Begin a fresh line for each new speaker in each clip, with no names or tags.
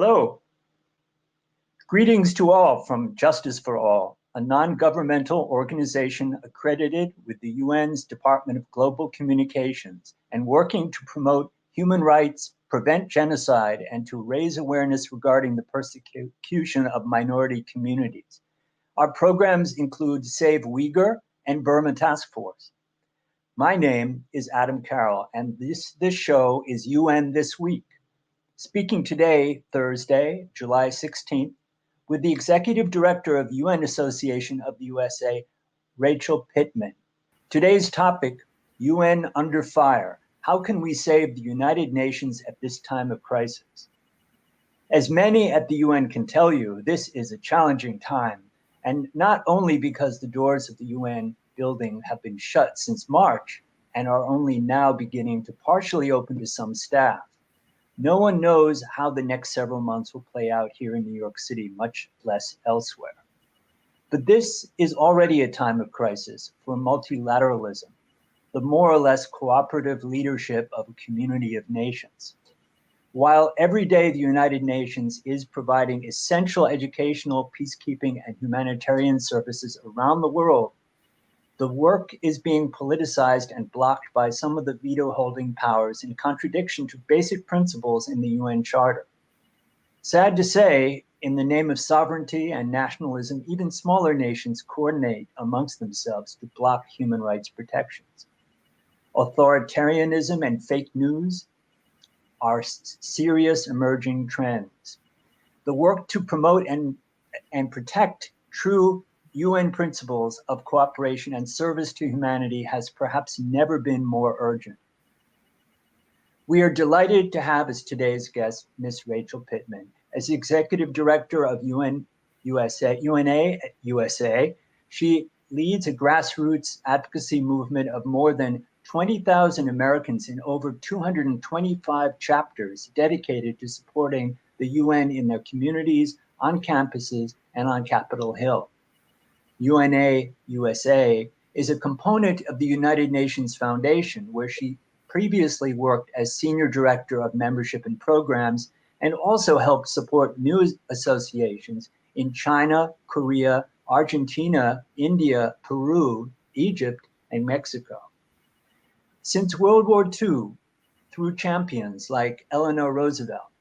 Hello. Greetings to all from Justice for All, a non-governmental organization accredited with the UN's Department of Global Communications and working to promote human rights, prevent genocide, and to raise awareness regarding the persecution of minority communities. Our programs include Save Uyghur and Burma Task Force. My name is Adam Carroll, and this show is UN This Week. Speaking today, Thursday, July 16th, with the Executive Director of UN Association of the USA, Rachel Pittman. Today's topic, UN Under Fire. How can we save the United Nations at this time of crisis? As many at the UN can tell you, this is a challenging time, and not only because the doors of the UN building have been shut since March and are only now beginning to partially open to some staff. No one knows how the next several months will play out here in New York City, much less elsewhere. But this is already a time of crisis for multilateralism, the more or less cooperative leadership of a community of nations. While every day the United Nations is providing essential educational, peacekeeping, and humanitarian services around the world, the work is being politicized and blocked by some of the veto-holding powers in contradiction to basic principles in the UN Charter. Sad to say, in the name of sovereignty and nationalism, even smaller nations coordinate amongst themselves to block human rights protections. Authoritarianism and fake news are serious emerging trends. The work to promote and protect true UN principles of cooperation and service to humanity has perhaps never been more urgent. We are delighted to have as today's guest, Ms. Rachel Pittman. As Executive Director of UNA USA, she leads a grassroots advocacy movement of more than 20,000 Americans in over 225 chapters dedicated to supporting the UN in their communities, on campuses, and on Capitol Hill. UNA USA is a component of the United Nations Foundation, where she previously worked as Senior Director of Membership and Programs and also helped support new associations in China, Korea, Argentina, India, Peru, Egypt, and Mexico. Since World War II, through champions like Eleanor Roosevelt,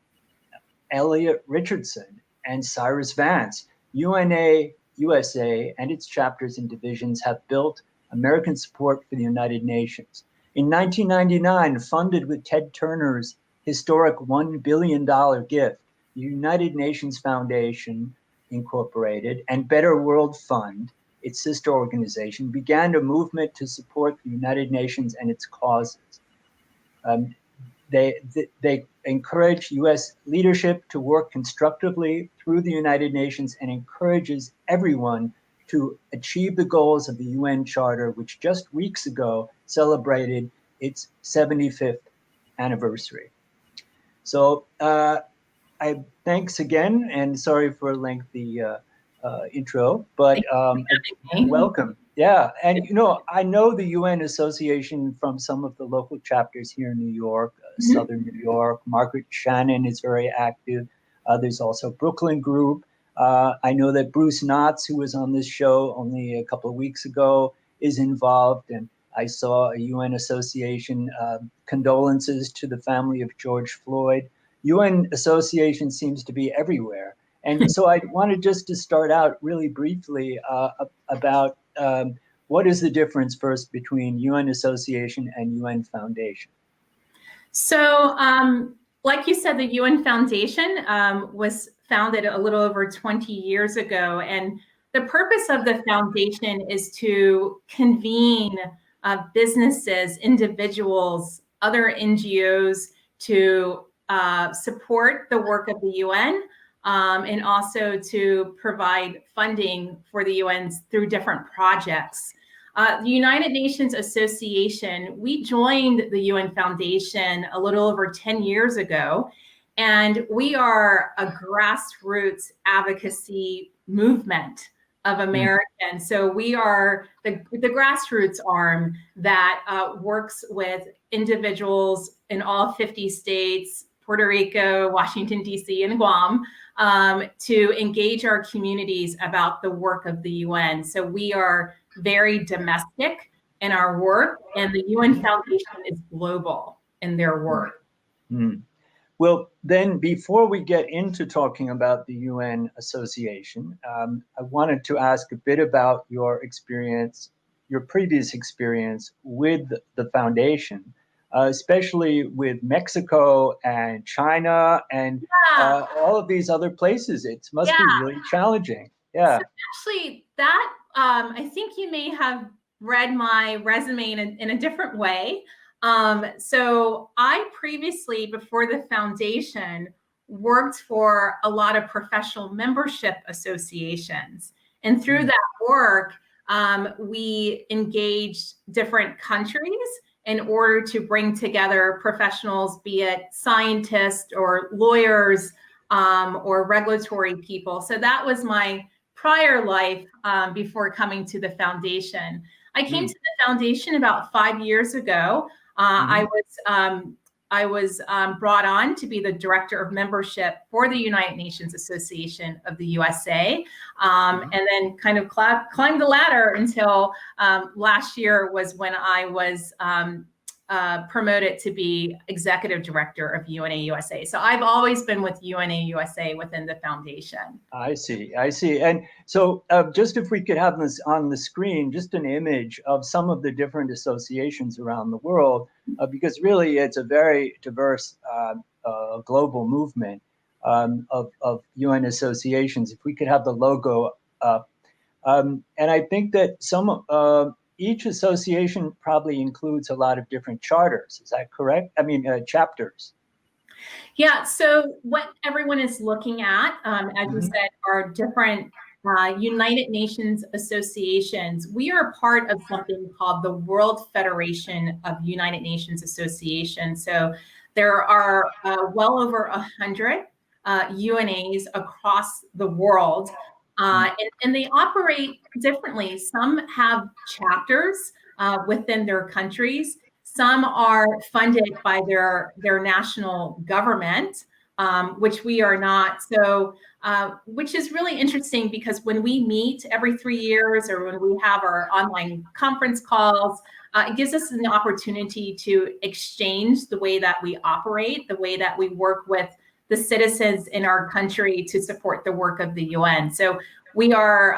Elliot Richardson, and Cyrus Vance, UNA USA and its chapters and divisions have built American support for the United Nations. In 1999, funded with Ted Turner's historic $1 billion gift, the United Nations Foundation Incorporated and Better World Fund, its sister organization, began a movement to support the United Nations and its causes. They encourage U.S. leadership to work constructively through the United Nations and encourages everyone to achieve the goals of the UN Charter, which just weeks ago celebrated its 75th anniversary. So thanks again, and sorry for a lengthy intro, but welcome. Yeah, and I know the UN Association from some of the local chapters here in New York, Southern New York. Margaret Shannon is very active. There's also Brooklyn Group. I know that Bruce Knotts, who was on this show only a couple of weeks ago, is involved. And I saw a UN Association condolences to the family of George Floyd. UN Association seems to be everywhere. And so I wanted just to start out really briefly about what is the difference first between UN Association and UN Foundation?
So like you said, the UN Foundation was founded a little over 20 years ago. And the purpose of the foundation is to convene businesses, individuals, other NGOs to support the work of the UN. And also to provide funding for the UN through different projects. The United Nations Association, we joined the UN Foundation a little over 10 years ago, and we are a grassroots advocacy movement of Americans. So we are the grassroots arm that works with individuals in all 50 states, Puerto Rico, Washington, D.C., and Guam, to engage our communities about the work of the UN. So we are very domestic in our work, and the UN Foundation is global in their work.
Mm. Well, then, before we get into talking about the UN Association, I wanted to ask a bit about your experience, your previous experience with the foundation, especially with Mexico and China and all of these other places. It must be really challenging. Yeah.
So actually, that I think you may have read my resume in a different way. So I previously, before the foundation, worked for a lot of professional membership associations. And through that work, we engaged different countries in order to bring together professionals, be it scientists or lawyers or regulatory people. So that was my prior life before coming to the foundation. I came to the foundation about 5 years ago. I was brought on to be the director of membership for the United Nations Association of the USA, and then kind of climbed the ladder until last year was when I was promoted to be executive director of UNA USA. So I've always been with UNA USA within the foundation.
I see. And so just if we could have this on the screen, just an image of some of the different associations around the world, because really it's a very diverse global movement of UN associations. If we could have the logo up. And I think that each association probably includes a lot of different charters. Is that correct? I mean, chapters.
Yeah, so what everyone is looking at, as you said, are different United Nations associations. We are part of something called the World Federation of United Nations Associations. So there are well over 100 UNAs across the world, and they operate differently. Some have chapters within their countries. Some are funded by their national government, which we are not. So, which is really interesting because when we meet every 3 years or when we have our online conference calls, it gives us an opportunity to exchange the way that we operate, the way that we work with the citizens in our country to support the work of the UN. So we are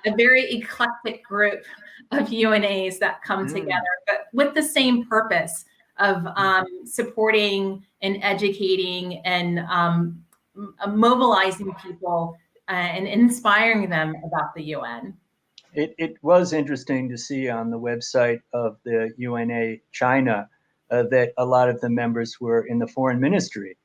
a very eclectic group of UNAs that come together, but with the same purpose of supporting and educating and mobilizing people and inspiring them about the UN.
It was interesting to see on the website of the UNA China that a lot of the members were in the foreign ministry,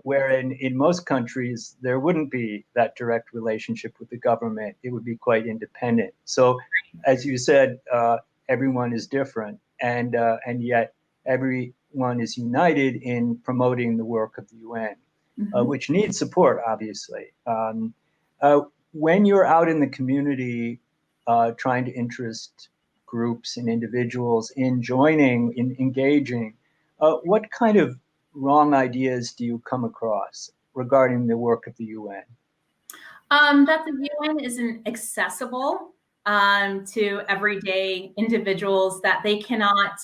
where in most countries there wouldn't be that direct relationship with the government. It would be quite independent. So, as you said, everyone is different, and yet everyone is united in promoting the work of the UN, which needs support, obviously. When you're out in the community, trying to interest groups and individuals in joining, in engaging, what kind of wrong ideas do you come across regarding the work of the UN?
That the UN isn't accessible to everyday individuals, that they cannot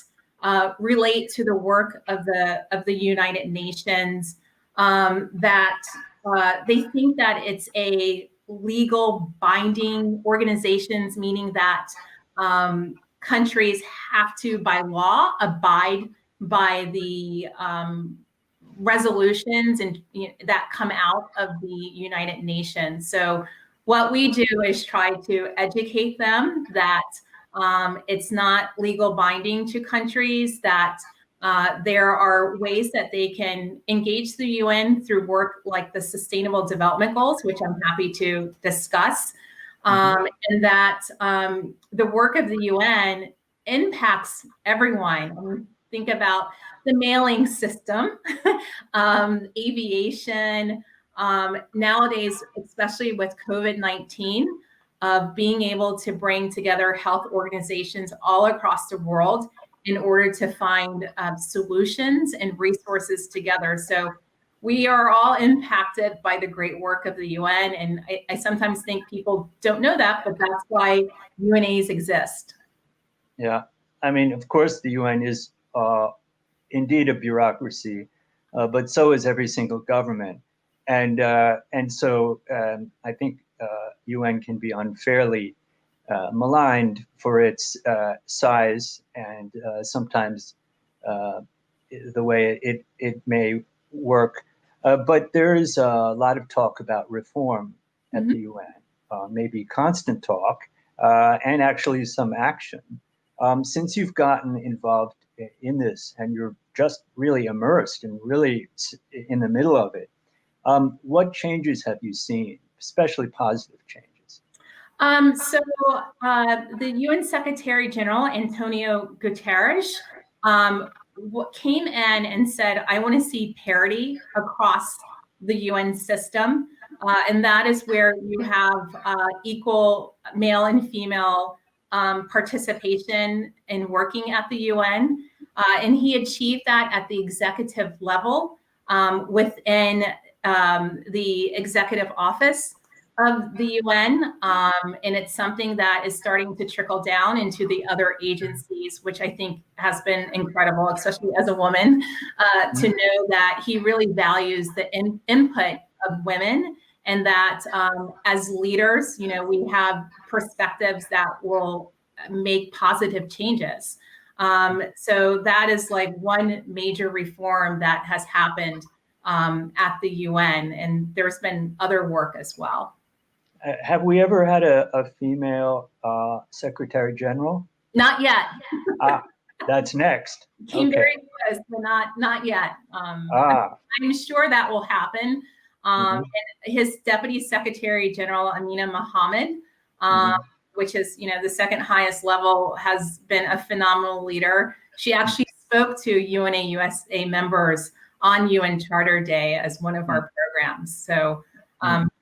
relate to the work of the United Nations, that they think that it's a legal binding organizations, meaning that countries have to, by law, abide by the resolutions and that come out of the United Nations. So what we do is try to educate them that it's not legal binding to countries, that there are ways that they can engage the UN through work like the Sustainable Development Goals, which I'm happy to discuss, and that the work of the UN impacts everyone. Think about the mailing system, aviation, nowadays, especially with COVID-19, of being able to bring together health organizations all across the world in order to find solutions and resources together. So we are all impacted by the great work of the UN. And I sometimes think people don't know that, but that's why UNAs exist.
Yeah, I mean, of course, the UN is indeed a bureaucracy, but so is every single government, and so I think UN can be unfairly maligned for its size and sometimes the way it may work. But there is a lot of talk about reform at the UN, maybe constant talk, and actually some action. Since you've gotten involved in this and you're just really immersed and really in the middle of it, what changes have you seen, especially positive changes?
So the UN Secretary General, Antonio Guterres, came in and said, I want to see parity across the UN system. And that is where you have equal male and female participation in working at the UN. And he achieved that at the executive level within the executive office of the UN, and it's something that is starting to trickle down into the other agencies, which I think has been incredible, especially as a woman, to know that he really values the input of women, and that as leaders, you know, we have perspectives that will make positive changes. So that is like one major reform that has happened at the UN, and there's been other work as well.
Have we ever had a female Secretary General?
Not yet.
That's next.
Came
Okay.
very close, but not yet. I'm sure that will happen. And his Deputy Secretary General, Amina Mohammed, which is, you know, the second highest level, has been a phenomenal leader. She actually spoke to UNA USA members on UN Charter Day as one of our programs. So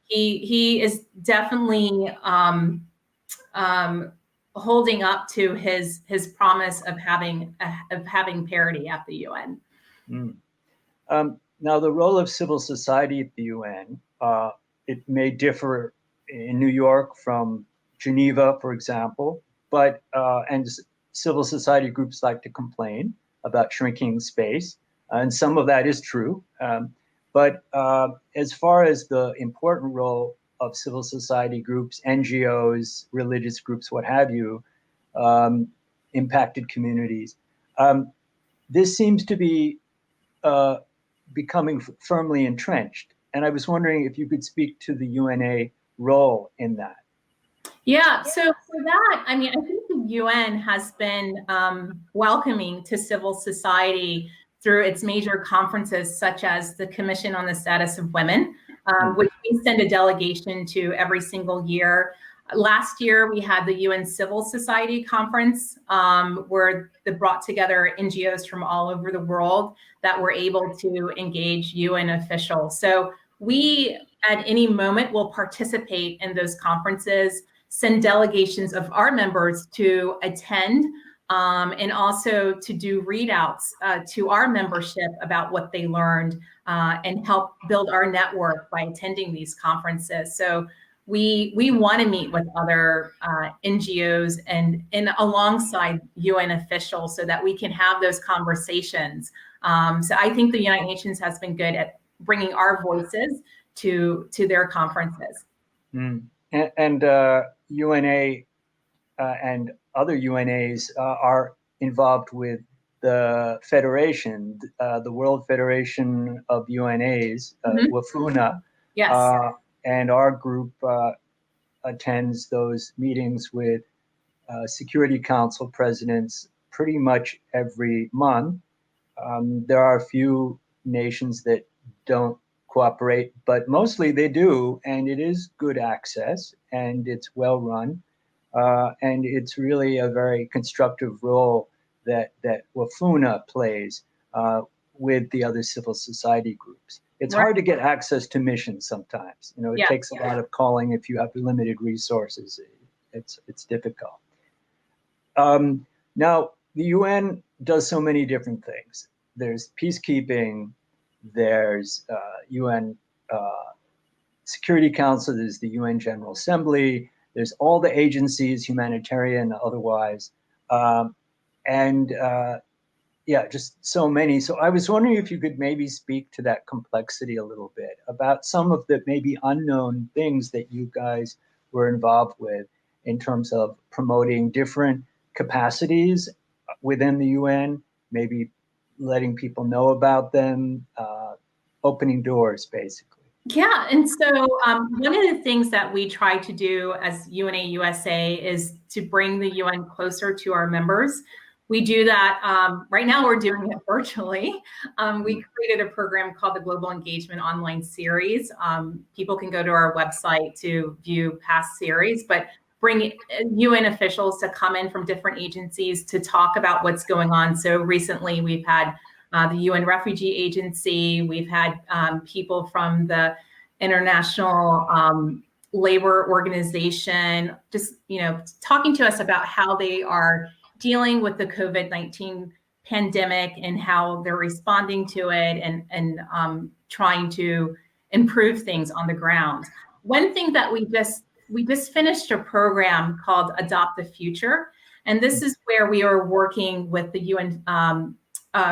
he is definitely holding up to his promise of having parity at the UN.
Now, the role of civil society at the UN, it may differ in New York from Geneva, for example, but and civil society groups like to complain about shrinking space, and some of that is true. But as far as the important role of civil society groups, NGOs, religious groups, what have you, impacted communities, this seems to be becoming firmly entrenched. And I was wondering if you could speak to the UNA role in that.
Yeah, so for that, I mean, I think the UN has been welcoming to civil society through its major conferences, such as the Commission on the Status of Women, which we send a delegation to every single year. Last year, we had the UN Civil Society Conference, where they brought together NGOs from all over the world that were able to engage UN officials. So we, at any moment, will participate in those conferences, send delegations of our members to attend, and also to do readouts to our membership about what they learned, and help build our network by attending these conferences. So we want to meet with other NGOs and alongside UN officials so that we can have those conversations. So I think the United Nations has been good at bringing our voices to their conferences.
And UNA and other UNAs are involved with the Federation, the World Federation of UNAs, WAFUNA.
Yes.
And our group attends those meetings with Security Council presidents pretty much every month. There are a few nations that don't cooperate, but mostly they do, and it is good access, and it's well run, and it's really a very constructive role that WAFUNA plays with the other civil society groups. It's hard to get access to missions sometimes. You know, it takes a lot of calling if you have limited resources. It's difficult. Now, the UN does so many different things. There's peacekeeping, there's UN Security Council, there's the UN General Assembly, there's all the agencies, humanitarian, otherwise, and yeah, just so many. So I was wondering if you could maybe speak to that complexity a little bit, about some of the maybe unknown things that you guys were involved with in terms of promoting different capacities within the UN, maybe letting people know about them, opening doors, basically.
Yeah, and so one of the things that we try to do as UNA USA is to bring the UN closer to our members. We do that, right now we're doing it virtually. We created a program called the Global Engagement Online Series. People can go to our website to view past series, but bring UN officials to come in from different agencies to talk about what's going on. So recently we've had the UN Refugee Agency, we've had people from the International Labor Organization, just talking to us about how they are dealing with the COVID-19 pandemic and how they're responding to it, and trying to improve things on the ground. One thing that we just finished a program called Adopt the Future, and this is where we are working with the UN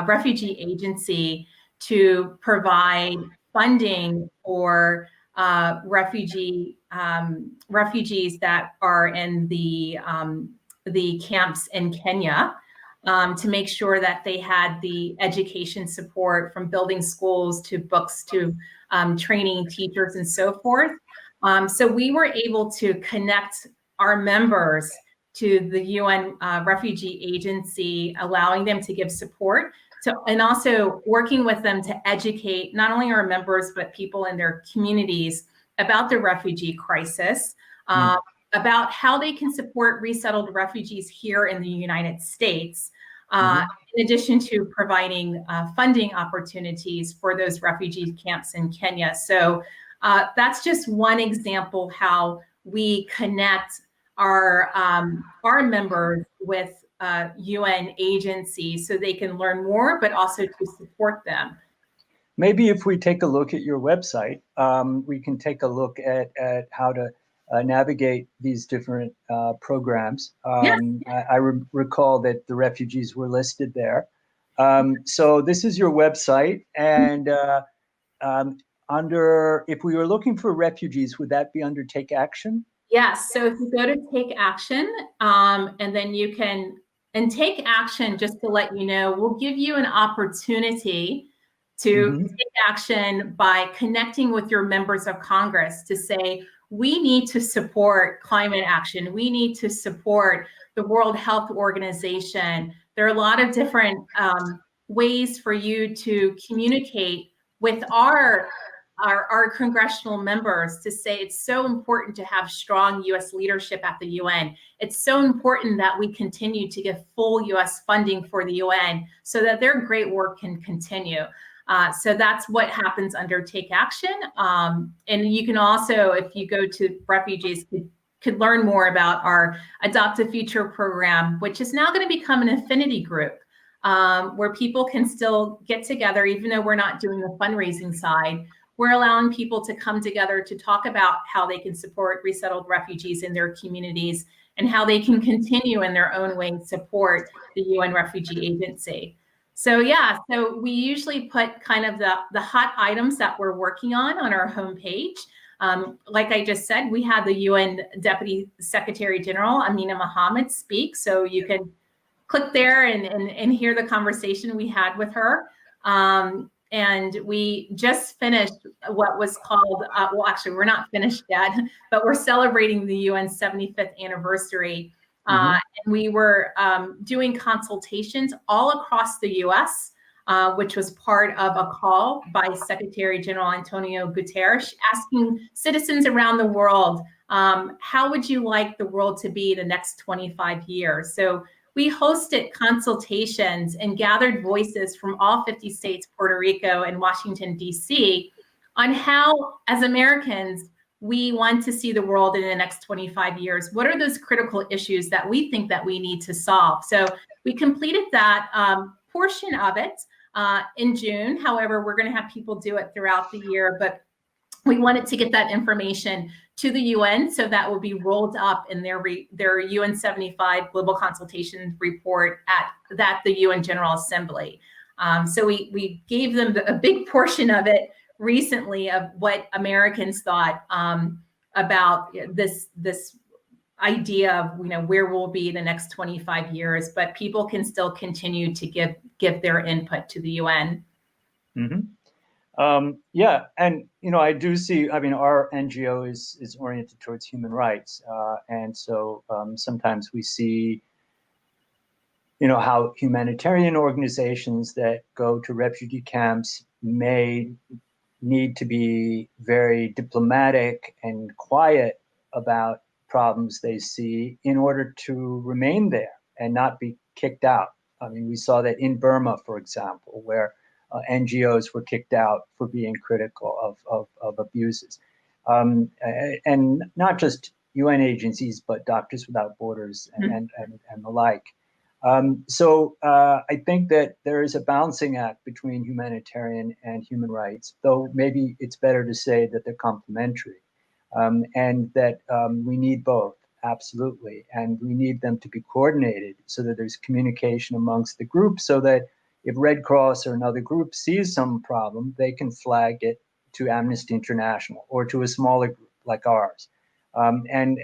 Refugee Agency to provide funding for refugees that are in the camps in Kenya, to make sure that they had the education support, from building schools to books to training teachers and so forth. So we were able to connect our members to the UN Refugee Agency, allowing them to give support, and also working with them to educate not only our members, but people in their communities about the refugee crisis, about how they can support resettled refugees here in the United States, in addition to providing funding opportunities for those refugee camps in Kenya. So that's just one example how we connect our members with UN agencies so they can learn more, but also to support them.
Maybe if we take a look at your website, we can take a look at how to navigate these different programs. I recall that the refugees were listed there. So this is your website, and if we were looking for refugees, would that be under Take Action?
Yes. So if you go to Take Action, and then you can, and Take Action, just to let you know, will give you an opportunity to take action by connecting with your members of Congress to say, we need to support climate action. We need to support the World Health Organization. There are a lot of different ways for you to communicate with our congressional members to say it's so important to have strong US leadership at the UN. It's so important that we continue to give full US funding for the UN so that their great work can continue. So that's what happens under Take Action. And you can also, if you go to refugees, could learn more about our Adopt a Future program, which is now going to become an affinity group, where people can still get together, even though we're not doing the fundraising side. We're allowing people to come together to talk about how they can support resettled refugees in their communities and how they can continue in their own way support the UN Refugee Agency. So yeah, so we usually put kind of the hot items that we're working on our homepage. Like I just said, we had the UN Deputy Secretary General, Amina Mohammed, speak. So you can click there and hear the conversation we had with her. And we just finished what was called, well, actually, we're not finished yet, but we're celebrating the UN 75th anniversary. And we were doing consultations all across the US, which was part of a call by Secretary General Antonio Guterres, asking citizens around the world, how would you like the world to be the next 25 years? So we hosted consultations and gathered voices from all 50 states, Puerto Rico, and Washington, D.C. on how, as Americans, we want to see the world in the next 25 years. What are those critical issues that we think that we need to solve? So we completed that portion of it. in June. However, we're going to have people do it throughout the year, but we wanted to get that information to the UN, so that will be rolled up in their UN 75 Global Consultation Report at the UN General Assembly. So we gave them a big portion of it recently of what Americans thought about this idea of where we'll be the next 25 years, but people can still continue to give their input to the UN.
Mm-hmm. Yeah, and I do see. I mean, our NGO is oriented towards human rights, and so sometimes we see, how humanitarian organizations that go to refugee camps may need to be very diplomatic and quiet about problems they see in order to remain there and not be kicked out. I mean, we saw that in Burma, for example, where NGOs were kicked out for being critical of abuses. And not just UN agencies, but Doctors Without Borders and the like. So I think that there is a balancing act between humanitarian and human rights, though maybe it's better to say that they're complementary, and that we need both, absolutely. And we need them to be coordinated so that there's communication amongst the groups, so that if Red Cross or another group sees some problem, they can flag it to Amnesty International or to a smaller group like ours. And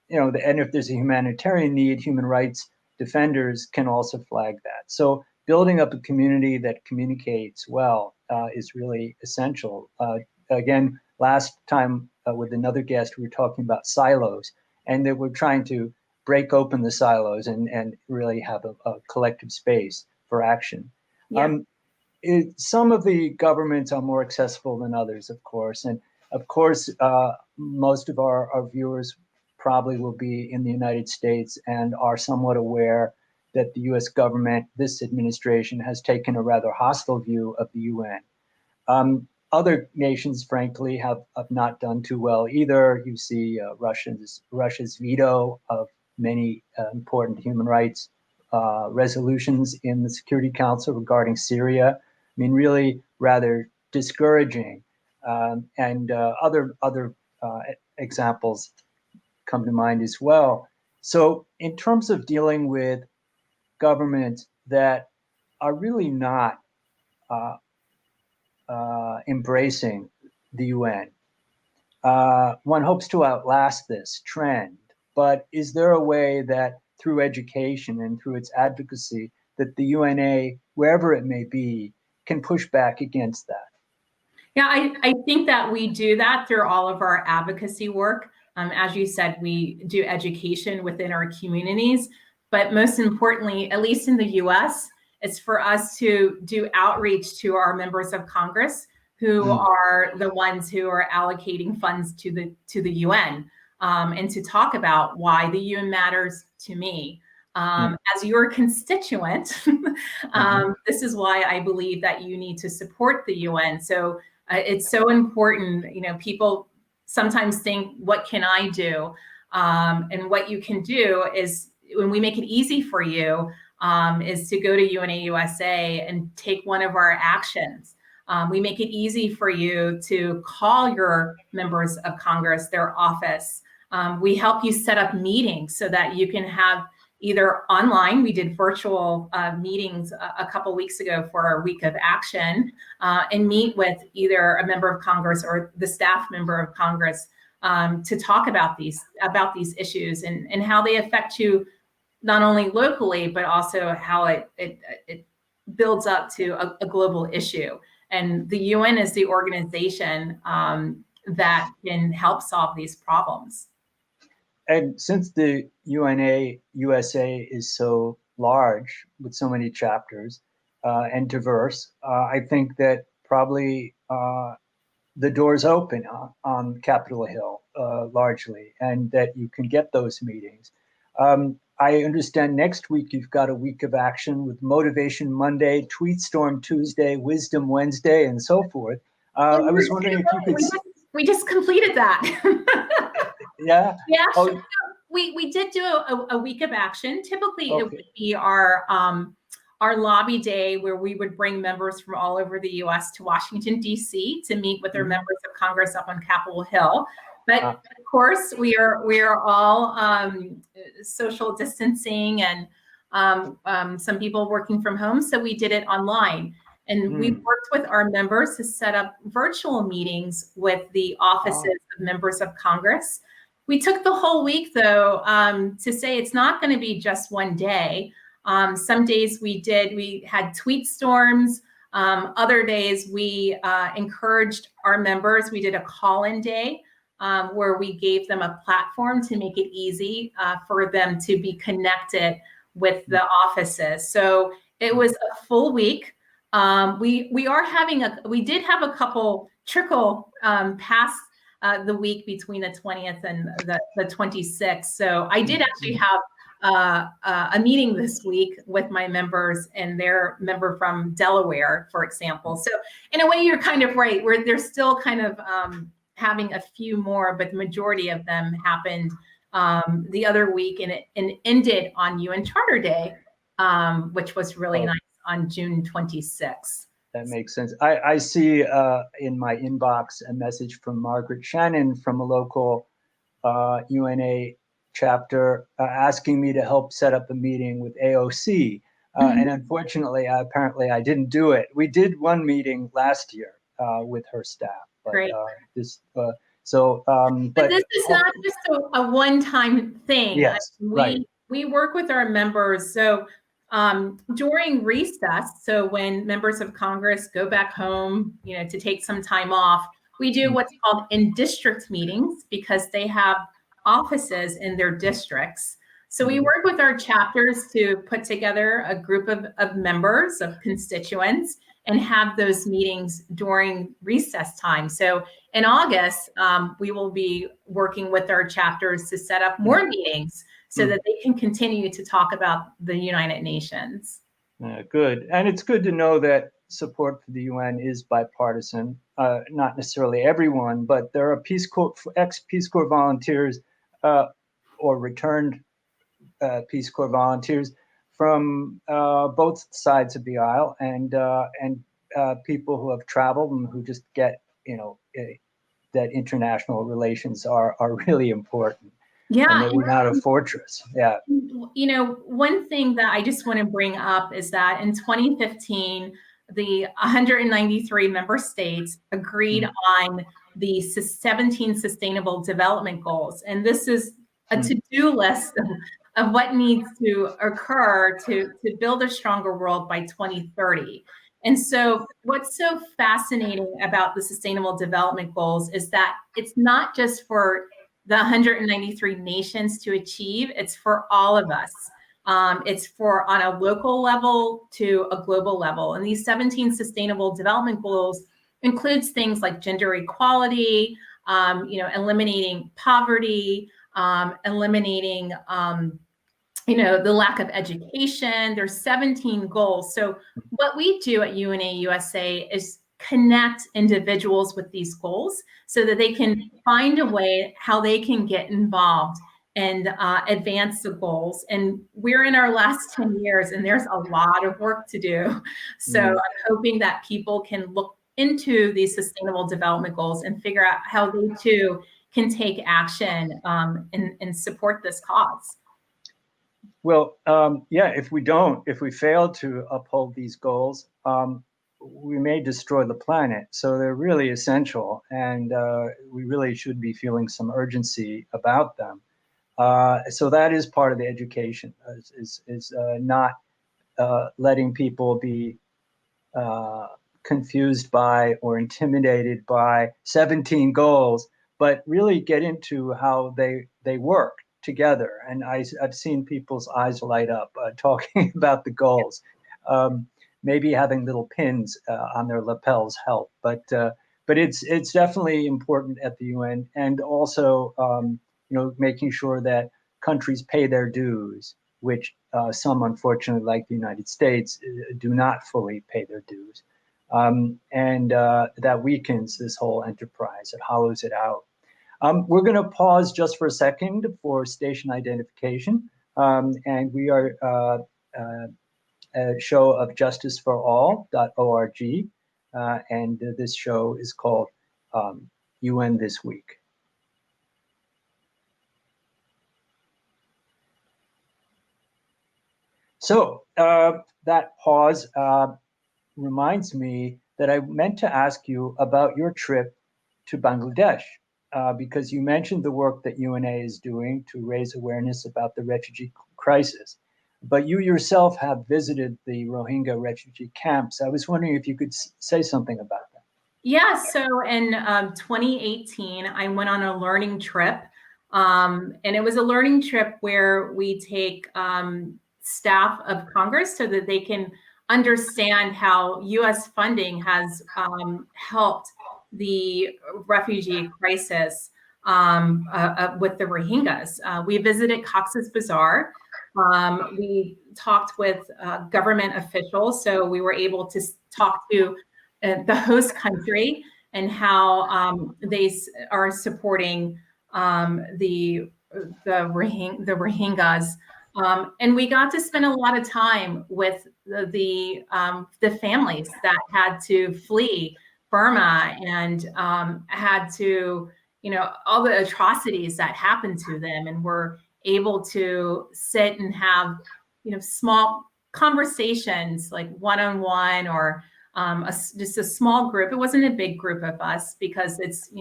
if there's a humanitarian need, human rights defenders can also flag that. So building up a community that communicates well is really essential. Again, last time with another guest, we were talking about silos, and that we're trying to break open the silos and really have a collective space for action.
Yeah.
Some of the governments are more accessible than others, of course. And of course, most of our viewers probably will be in the United States and are somewhat aware that the US government, this administration, has taken a rather hostile view of the UN. Other nations, frankly, have not done too well either. You see Russia's veto of many important human rights resolutions in the Security Council regarding Syria. I mean, really rather discouraging. And other examples come to mind as well. So in terms of dealing with governments that are really not embracing the UN, one hopes to outlast this trend. But is there a way that through education and through its advocacy that the UNA, wherever it may be, can push back against that?
Yeah, I think that we do that through all of our advocacy work. As you said, we do education within our communities, but most importantly, at least in the US, it's for us to do outreach to our members of Congress who are the ones who are allocating funds to the UN, and to talk about why the UN matters to me. As your constituent, this is why I believe that you need to support the UN. So it's so important. People sometimes think, what can I do? And what you can do is, when we make it easy for you, is to go to UNA USA and take one of our actions. We make it easy for you to call your members of Congress, their office. We help you set up meetings so that you can have either online. We did virtual meetings a couple weeks ago for our week of action, and meet with either a member of Congress or the staff member of Congress to talk about these issues and how they affect you, not only locally, but also how it builds up to a global issue. And the UN is the organization that can help solve these problems.
And since the UNA USA is so large with so many chapters and diverse, I think that probably the door's open on Capitol Hill largely, and that you can get those meetings. I understand next week you've got a week of action with Motivation Monday, Tweet Storm Tuesday, Wisdom Wednesday, and so forth. I was wondering if you could...
We just completed that.
Yeah.
Yeah. We did do a week of action. Typically, it would be our our lobby day where we would bring members from all over the US to Washington, D.C. to meet with their members of Congress up on Capitol Hill. But of course, we are all social distancing and some people working from home. So we did it online. And we worked with our members to set up virtual meetings with the offices of members of Congress. We took the whole week, though, to say it's not going to be just one day. Some days we had tweet storms. Other days we encouraged our members. We did a call-in day where we gave them a platform to make it easy for them to be connected with the offices. So it was a full week. We did have a couple trickle past the week between the 20th and the 26th. So I did actually have a meeting this week with my members and their member from Delaware, for example. So in a way, you're kind of right. They're still kind of having a few more, but the majority of them happened the other week, and it ended on UN Charter Day, which was really nice on June 26th.
That makes sense. I see in my inbox a message from Margaret Shannon from a local UNA chapter asking me to help set up a meeting with AOC. And unfortunately, apparently I didn't do it. We did one meeting last year with her staff. But,
Great.
But
this is not just a one-time thing.
Yes,
We work with our members. So during recess, so when members of Congress go back home, to take some time off, we do what's called in-district meetings because they have offices in their districts. So we work with our chapters to put together a group of members, of constituents, and have those meetings during recess time. So in August, we will be working with our chapters to set up more meetings so that they can continue to talk about the United Nations.
Good. And it's good to know that support for the UN is bipartisan. Not necessarily everyone, but there are ex-Peace Corps volunteers or returned Peace Corps volunteers from both sides of the aisle, and people who have traveled and who just get, that international relations are really important.
Yeah,
and that we're not a fortress. Yeah.
One thing that I just want to bring up is that in 2015, the 193 member states agreed on the 17 Sustainable Development Goals, and this is a to-do list of what needs to occur to build a stronger world by 2030. And so what's so fascinating about the Sustainable Development Goals is that it's not just for the 193 nations to achieve, it's for all of us. It's for on a local level to a global level. And these 17 Sustainable Development Goals includes things like gender equality, eliminating poverty, eliminating the lack of education. There's 17 goals. So what we do at UNA USA is connect individuals with these goals so that they can find a way how they can get involved and advance the goals. And we're in our last 10 years and there's a lot of work to do. So I'm hoping that people can look into these Sustainable Development Goals and figure out how they too can take action and support this cause.
Well, if we fail to uphold these goals, we may destroy the planet. So they're really essential, and we really should be feeling some urgency about them. So that is part of the education, is not letting people be confused by or intimidated by 17 goals, but really get into how they work together. And I've seen people's eyes light up talking about the goals. Maybe having little pins on their lapels help, but it's definitely important at the UN, and also making sure that countries pay their dues, which some, unfortunately, like the United States, do not fully pay their dues, and that weakens this whole enterprise. It hollows it out. We're going to pause just for a second for station identification, and we are a show of justiceforall.org, and this show is called UN This Week. So that pause reminds me that I meant to ask you about your trip to Bangladesh, because you mentioned the work that UNA is doing to raise awareness about the refugee crisis. But you yourself have visited the Rohingya refugee camps. I was wondering if you could say something about that.
Yeah, so in 2018, I went on a learning trip. And it was a learning trip where we take staff of Congress so that they can understand how US funding has helped the refugee crisis with the Rohingyas. We visited Cox's Bazar. We talked with government officials, so we were able to talk to the host country and how they are supporting the Rohingyas. And we got to spend a lot of time with the families that had to flee Burma and had to, all the atrocities that happened to them, and were able to sit and have, small conversations, like one-on-one, or just a small group. It wasn't a big group of us because it's,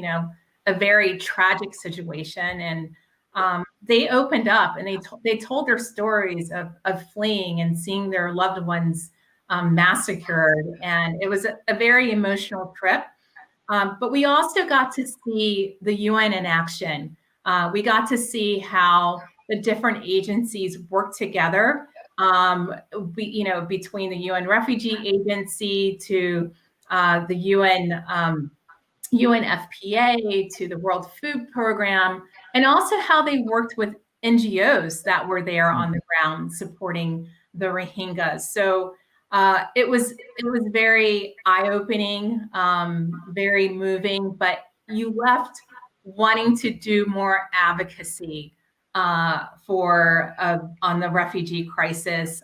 a very tragic situation. And they opened up and they told their stories of fleeing and seeing their loved ones massacred. And it was a very emotional trip. But we also got to see the UN in action. We got to see how the different agencies work together. Between the UN Refugee Agency to the UN UNFPA to the World Food Program, and also how they worked with NGOs that were there on the ground supporting the Rohingyas. So it was very eye-opening, very moving, but you left wanting to do more advocacy for on the refugee crisis.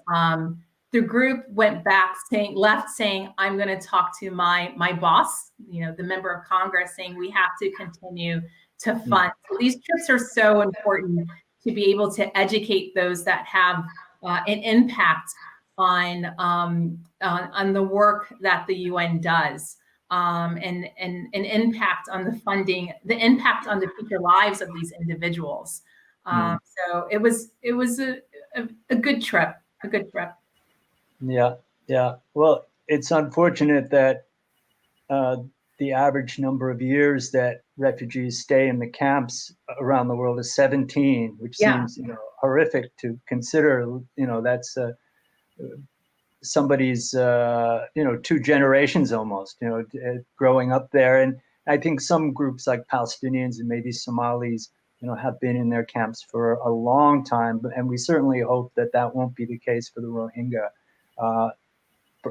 The group went back left saying, I'm going to talk to my boss, the member of Congress, saying we have to continue to fund. So these trips are so important to be able to educate those that have an impact on the work that the UN does, and an impact on the funding, the impact on the future lives of these individuals. So it was a good trip,
Yeah. Well, it's unfortunate that the average number of years that refugees stay in the camps around the world is 17, which seems horrific to consider. That's somebody's 2 generations almost, growing up there. And I think some groups like Palestinians and maybe Somalis, have been in their camps for a long time, and we certainly hope that that won't be the case for the Rohingya.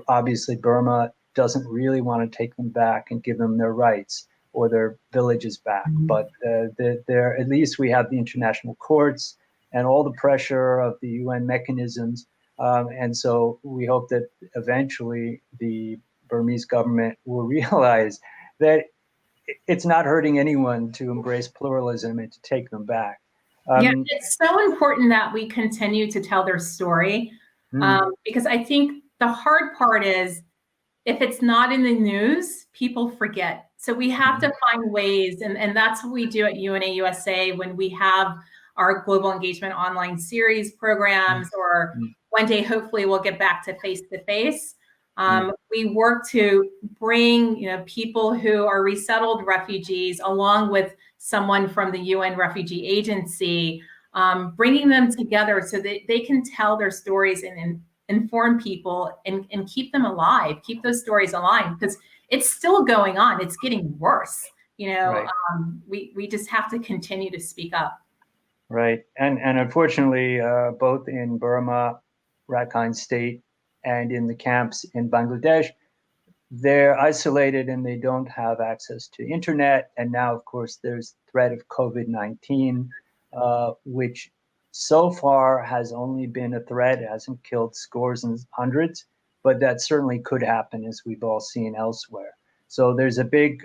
Obviously, Burma doesn't really want to take them back and give them their rights or their villages back. But there, at least we have the international courts and all the pressure of the UN mechanisms. And so we hope that eventually the Burmese government will realize that it's not hurting anyone to embrace pluralism and to take them back.
It's so important that we continue to tell their story, because I think the hard part is if it's not in the news, people forget. So we have to find ways, and that's what we do at UNA USA when we have our global engagement online series programs, or one day hopefully we'll get back to face-to-face. We work to bring people who are resettled refugees along with someone from the UN Refugee Agency, bringing them together so that they can tell their stories and inform people and keep them alive, keep those stories alive, because it's still going on. It's getting worse. Right. We just have to continue to speak up.
Right. And unfortunately, both in Burma, Rakhine State, and in the camps in Bangladesh, they're isolated and they don't have access to internet. And now, of course, there's threat of COVID-19, which so far has only been a threat. It hasn't killed scores and hundreds, but that certainly could happen, as we've all seen elsewhere. So there's a big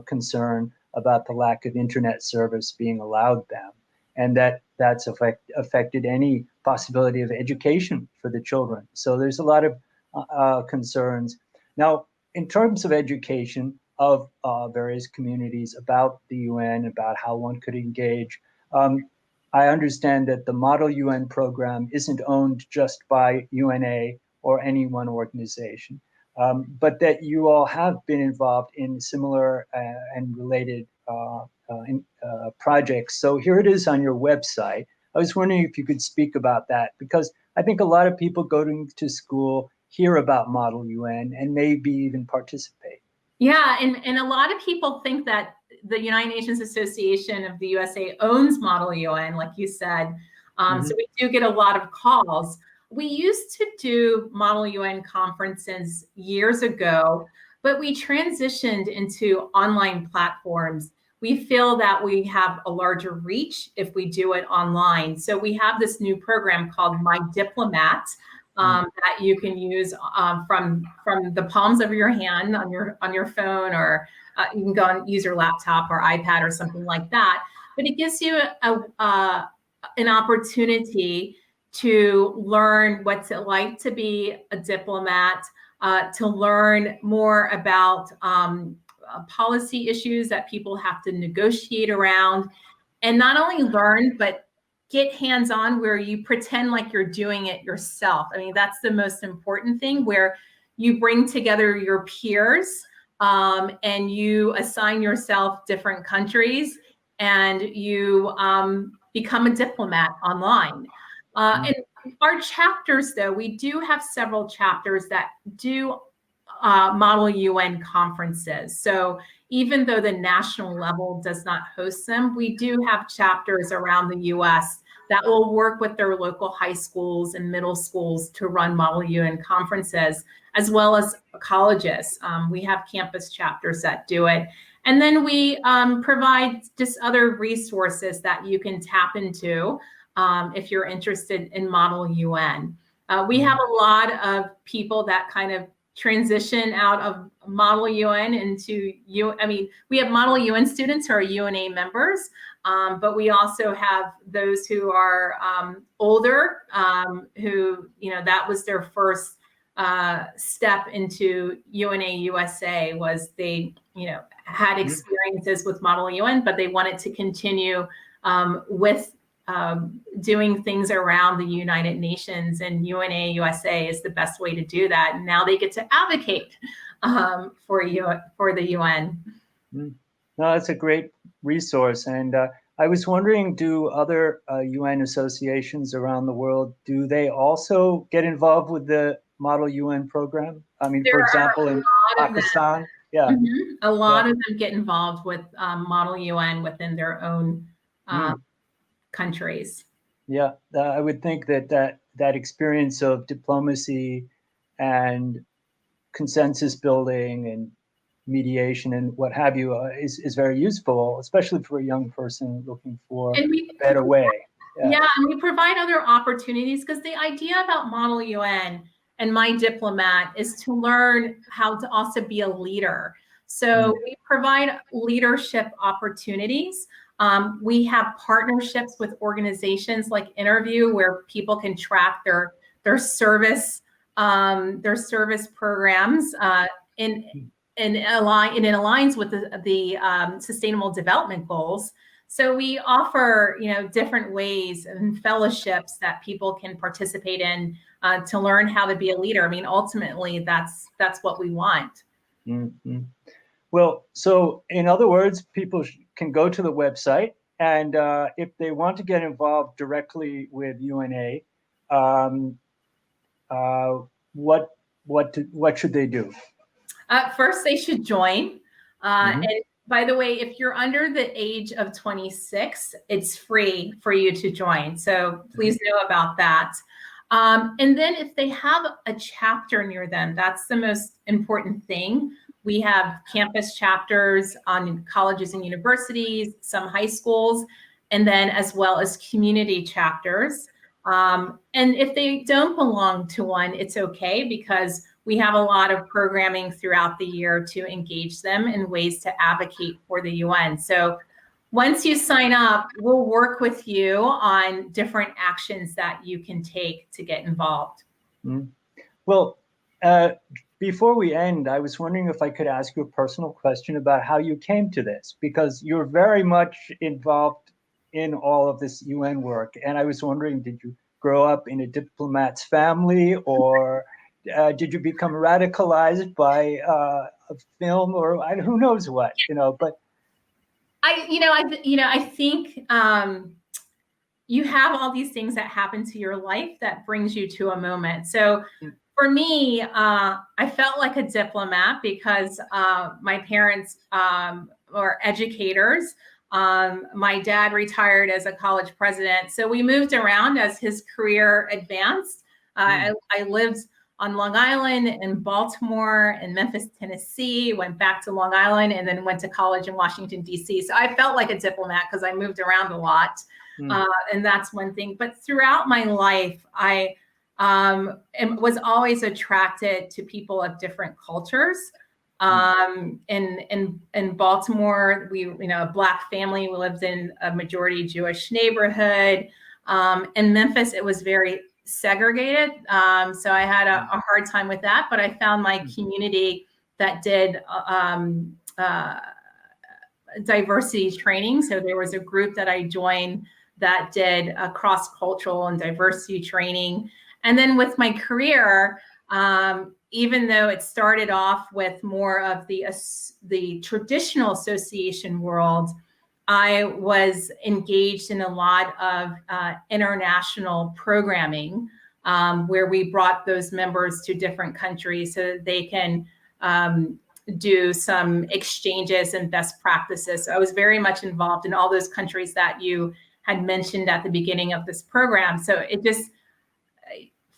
concern about the lack of internet service being allowed them, and that's affected any possibility of education for the children. So there's a lot of concerns. Now, in terms of education of various communities about the UN, about how one could engage, I understand that the Model UN program isn't owned just by UNA or any one organization, but that you all have been involved in similar and related projects. So here it is on your website. I was wondering if you could speak about that, because I think a lot of people going to school hear about Model UN and maybe even participate.
Yeah, and a lot of people think that the United Nations Association of the USA owns Model UN, like you said. So we do get a lot of calls. We used to do Model UN conferences years ago, but we transitioned into online platforms. We feel that we have a larger reach if we do it online. So we have this new program called My Diplomat, that you can use from the palms of your hand on your phone, or you can go and use your laptop or iPad or something like that. But it gives you an opportunity to learn what's it like to be a diplomat, to learn more about policy issues that people have to negotiate around, and not only learn, but get hands-on where you pretend like you're doing it yourself. I mean, that's the most important thing, where you bring together your peers and you assign yourself different countries, and you become a diplomat online. And our chapters, though, we do have several chapters that do Model UN conferences. So even though the national level does not host them, we do have chapters around the US that will work with their local high schools and middle schools to run Model UN conferences, as well as colleges. We have campus chapters that do it. And then we provide just other resources that you can tap into if you're interested in Model UN. We have a lot of people that kind of transition out of Model UN into we have Model UN students who are UNA members, but we also have those who are older, who, that was their first step into UNA USA, was they, had experiences with Model UN, but they wanted to continue with doing things around the United Nations, and UNA USA is the best way to do that. And now they get to advocate for the UN.
No, that's a great resource. And I was wondering, do other UN associations around the world, do they also get involved with the Model UN program? I mean, for example, in Pakistan,
a lot of them get involved with Model UN within their own countries.
Yeah, I would think that experience of diplomacy and consensus building and mediation and what have you is very useful, especially for a young person looking for a better way.
Yeah, and we provide other opportunities, because the idea about Model UN and My Diplomat is to learn how to also be a leader. So we provide leadership opportunities. We have partnerships with organizations like Interview, where people can track their service programs and it aligns with the Sustainable Development Goals. So we offer, different ways and fellowships that people can participate in to learn how to be a leader. I mean, ultimately, that's what we want.
Mm-hmm. Well, so in other words, people can go to the website, and if they want to get involved directly with UNA, what should they do?
First, they should join. And by the way, if you're under the age of 26, it's free for you to join. So please know about that. And then if they have a chapter near them, that's the most important thing. We have campus chapters on colleges and universities, some high schools. and then as well as community chapters. And if they don't belong to one, it's okay, because we have a lot of programming throughout the year to engage them in ways to advocate for the UN. So once you sign up, we'll work with you on different actions that you can take to get involved.
Mm. Well, before we end, I was wondering if I could ask you a personal question about how you came to this, because you're very much involved in all of this UN work. And I was wondering, did you grow up in a diplomat's family, or did you become radicalized by a film, or who knows what, but
I think you have all these things that happen to your life that brings you to a moment. So for me, I felt like a diplomat because my parents were educators. My dad retired as a college president, so we moved around as his career advanced. I lived on Long Island, in Baltimore, in Memphis, Tennessee, went back to Long Island, and then went to college in Washington, D.C. So I felt like a diplomat because I moved around a lot. And that's one thing. But throughout my life, I was always attracted to people of different cultures. In Baltimore, a Black family. We lived in a majority Jewish neighborhood. In Memphis, it was very segregated. So I had a hard time with that, but I found my community that did diversity training. So there was a group that I joined that did cross-cultural and diversity training. And then with my career, even though it started off with more of the traditional association world, I was engaged in a lot of international programming where we brought those members to different countries so that they can do some exchanges and best practices. So I was very much involved in all those countries that you had mentioned at the beginning of this program. So it just,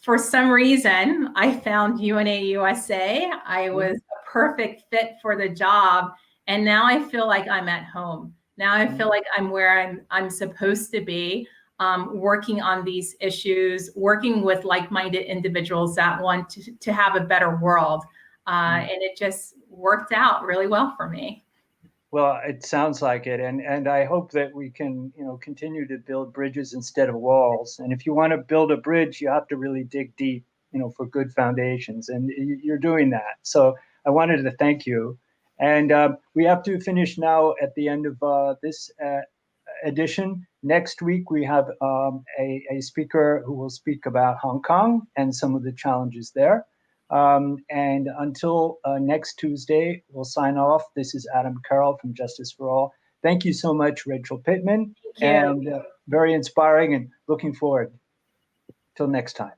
for some reason, I found UNA USA. I was a perfect fit for the job. And now I feel like I'm at home. Now I feel like I'm where I'm supposed to be, working on these issues, working with like-minded individuals that want to have a better world. And it just worked out really well for me.
Well, it sounds like it, and I hope that we can, continue to build bridges instead of walls. And if you want to build a bridge, you have to really dig deep, for good foundations, and you're doing that. So I wanted to thank you, and we have to finish now at the end of this edition. Next week we have a speaker who will speak about Hong Kong and some of the challenges there. And until next Tuesday, we'll sign off. This is Adam Carroll from Justice for All. Thank you so much, Rachel Pittman.
Thank you.
And very inspiring, and looking forward. Till next time.